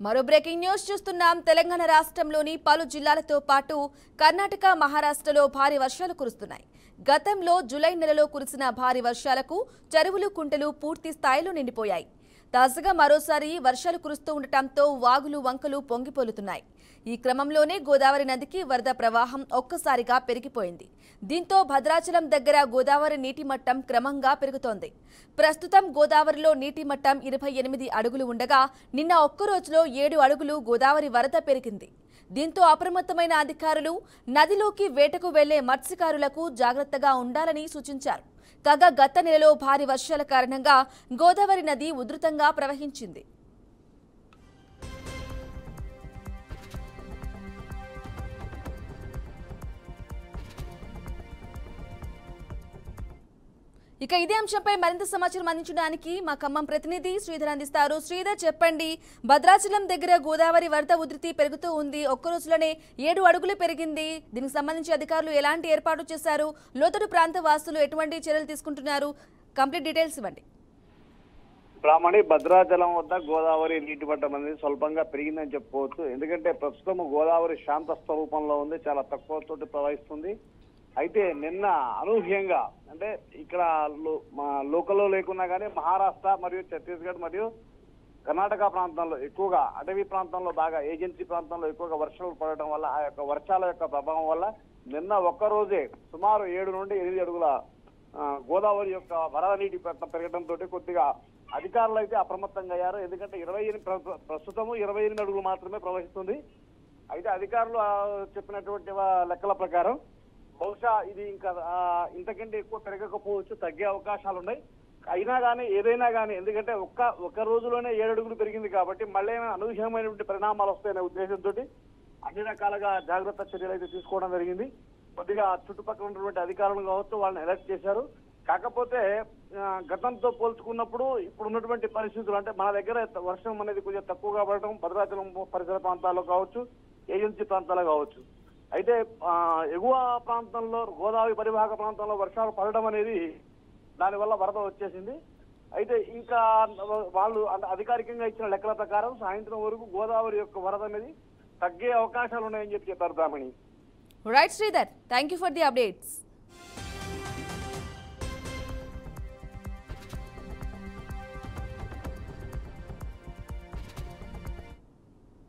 మరో breaking news చూస్తున్నాం. తెలంగాణ రాష్ట్రంలోని పలు జిల్లాలతో పాటు కర్ణాటక, మహారాష్ట్రలో భారీ వర్షాలు కురుస్తున్నాయి. గతంలో జూలై నెలలో కురిసిన భారీ వర్షాలకు చెరువులు, కుంటలు పూర్తి స్థాయిలో నిండిపోయాయి. తాజాగా మరోసారి వర్షాలు కురుస్తూ ఉండటంతో వాగులు, వంకలు పొంగిపోలుతున్నాయి. ఈ క్రమంలోనే గోదావరి నదికి వరద ప్రవాహం ఒక్కసారిగా పెరిగిపోయింది. దీంతో భద్రాచలం దగ్గర గోదావరి నీటి మట్టం క్రమంగా పెరుగుతోంది. ప్రస్తుతం గోదావరిలో నీటి మట్టం 28 అడుగులు ఉండగా నిన్న ఒక్కరోజులో 7 అడుగులు గోదావరి వరద పెరిగింది. దీంతో అప్రమత్తమైన అధికారులు నదిలోకి వేటకు వెళ్లే మత్స్యకారులకు జాగ్రత్తగా ఉండాలని సూచించారు. కాగా గత నెలలో భారీ వర్షాల కారణంగా గోదావరి నది ఉధృతంగా ప్రవహించింది. ఇక ఇదే అంశంపై మరింత సమాచారం అందించడానికి మా ఖమ్మం ప్రతినిధి శ్రీధర్ అందిస్తారు. శ్రీధర్, చెప్పండి. భద్రాచలం దగ్గర గోదావరి వరద ఉధృతి పెరుగుతూ ఉంది. ఒక్క రోజులోనే 7 అడుగులు పెరిగింది. దీనికి సంబంధించి అధికారులు ఎలాంటి ఏర్పాటు చేశారు? లోతట్టు ప్రాంత వాసులు ఎటువంటి చర్యలు తీసుకుంటున్నారు? కంప్లీట్ డీటెయిల్స్ ఇవ్వండి. బ్రాహ్మణి భద్రాచలం వద్ద గోదావరి నీటి మట్టం అనేది స్వల్పంగా పెరిగిందని చెప్పుకోవచ్చు. ఎందుకంటే ప్రస్తుతం గోదావరి శాంత స్వరూపంలో ఉంది, చాలా తక్కువ తోటి ప్రవహిస్తుంది. అయితే నిన్న అనూహ్యంగా అంటే ఇక్కడ లోకల్లో లేకున్నా కానీ మహారాష్ట్ర మరియు ఛత్తీస్గఢ్ మరియు కర్ణాటక ప్రాంతంలో ఎక్కువగా, అటవీ ప్రాంతంలో బాగా, ఏజెన్సీ ప్రాంతంలో ఎక్కువగా వర్షాలు పడటం వల్ల, ఆ యొక్క వర్షాల యొక్క ప్రభావం వల్ల నిన్న ఒక్కరోజే సుమారు 7 నుండి 8 అడుగుల గోదావరి యొక్క వరద నీటి పెరగడంతో కొద్దిగా అధికారులు అయితే అప్రమత్తంగా అయ్యారు. ఎందుకంటే ప్రస్తుతము 28 అడుగులు మాత్రమే ప్రవహిస్తుంది. అయితే అధికారులు చెప్పినటువంటి లెక్కల ప్రకారం బహుశా ఇది ఇంకా ఇంతకంటే ఎక్కువ పెరగకపోవచ్చు, తగ్గే అవకాశాలు ఉన్నాయి. అయినా కానీ ఏదైనా కానీ, ఎందుకంటే ఒక్క రోజులోనే 7 అడుగులు పెరిగింది కాబట్టి మళ్ళీ అనూహ్యమైనటువంటి పరిణామాలు వస్తాయనే ఉద్దేశంతో అన్ని రకాలుగా జాగ్రత్త చర్యలు అయితే తీసుకోవడం జరిగింది. కొద్దిగా చుట్టుపక్కల ఉన్నటువంటి అధికారులు కావచ్చు, వాళ్ళని అలర్ట్ చేశారు. కాకపోతే గతంతో పోల్చుకున్నప్పుడు ఇప్పుడు ఉన్నటువంటి పరిస్థితులు, అంటే మన దగ్గర వర్షం అనేది కొంచెం తక్కువగా పడటం, భద్రాచలం పరిసర ప్రాంతాల్లో కావచ్చు, ఏజెన్సీ ప్రాంతాల్లో కావచ్చు. అయితే ఎగువ ప్రాంతంలో, గోదావరి పరివాహక ప్రాంతంలో వర్షాలు పడడం అనేది దానివల్ల వరద వచ్చేసింది. అయితే ఇంకా వాళ్ళు అధికారికంగా ఇచ్చిన లెక్కల ప్రకారం సాయంత్రం వరకు గోదావరి యొక్క వరద అనేది తగ్గే అవకాశాలు ఉన్నాయని చెప్పారు Brahmani. Right Sridhar, thank you for the updates.